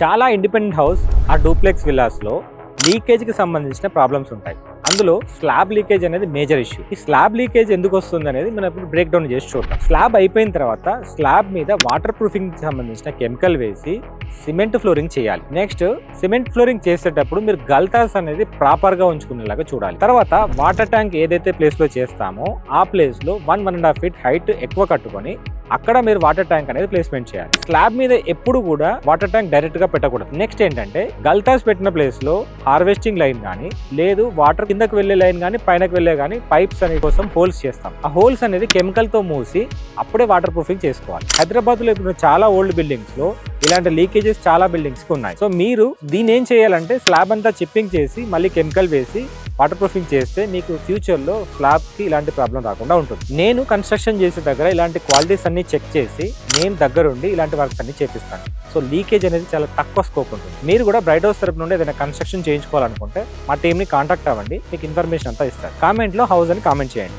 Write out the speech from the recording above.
చాలా independent house ఆ duplex villas లో లీకేజ్ కి సంబంధించిన ప్రాబ్లమ్స్ ఉంటాయి. అందులో స్లాబ్ లీకేజ్ అనేది మేజర్ ఇష్యూ. ఈ స్లాబ్ లీకేజ్ ఎందుకు వస్తుంది అనేది మనం ఇప్పుడు బ్రేక్ డౌన్ చేసి చూద్దాం. స్లాబ్ అయిపోయిన తర్వాత స్లాబ్ మీద వాటర్ ప్రూఫింగ్ కి సంబంధించిన కెమికల్ వేసి సిమెంట్ ఫ్లోరింగ్ చేయాలి. నెక్స్ట్ సిమెంట్ ఫ్లోరింగ్ చేసేటప్పుడు మీరు గల్తాస్ అనేది ప్రాపర్ గా ఉంచుకునేలాగా చూడాలి. తర్వాత వాటర్ ట్యాంక్ ఏదైతే ప్లేస్ లో చేస్తామో ఆ ప్లేస్ లో 1.5 feet హైట్ ఎక్కువ కట్టుకొని అక్కడ మీరు వాటర్ ట్యాంక్ అనేది ప్లేస్మెంట్ చేయాలి. స్లాబ్ మీద ఎప్పుడు కూడా వాటర్ ట్యాంక్ డైరెక్ట్ గా పెట్టకూడదు. నెక్స్ట్ ఏంటంటే గల్తాస్ పెట్టిన ప్లేస్ లో హార్వెస్టింగ్ లైన్ కానీ లేదు వాటర్ కిందకి వెళ్లే లైన్ కానీ పైనకి వెళ్లే కానీ పైప్స్ అనే కోసం హోల్స్ చేస్తాం. ఆ హోల్స్ అనేది కెమికల్ తో మూసి అప్పుడే వాటర్ ప్రూఫింగ్ చేసుకోవాలి. హైదరాబాద్ లో ఇప్పుడు చాలా ఓల్డ్ బిల్డింగ్స్ లో ఇలాంటి లీకేజెస్ చాలా బిల్డింగ్స్ కి ఉన్నాయి. సో మీరు దీన్ని ఏం చేయాలంటే స్లాబ్ అంతా చిప్పింగ్ చేసి మళ్ళీ కెమికల్ వేసి వాటర్ ప్రూఫింగ్ చేస్తే మీకు ఫ్యూచర్ లో స్లాబ్ కి ఇలాంటి ప్రాబ్లం రాకుండా ఉంటుంది. నేను కన్స్ట్రక్షన్ చేసే దగ్గర ఇలాంటి క్వాలిటీస్ అన్ని చెక్ చేసి నేను దగ్గరుండి ఇలాంటి వర్క్స్ అన్ని చేపిస్తాను. సో లీకేజ్ అనేది చాలా తక్కువ స్కోప్ ఉంటుంది. మీరు కూడా బ్రైట్ హౌస్ తరపు నుండి ఏదైనా కన్స్ట్రక్షన్ చేయించుకోవాలనుకుంటే మా టీమ్ ని కాంటాక్ట్ అవ్వండి. మీకు ఇన్ఫర్మేషన్ అంతా ఇస్తారు. కామెంట్ లో హౌస్ అని కామెంట్ చేయండి.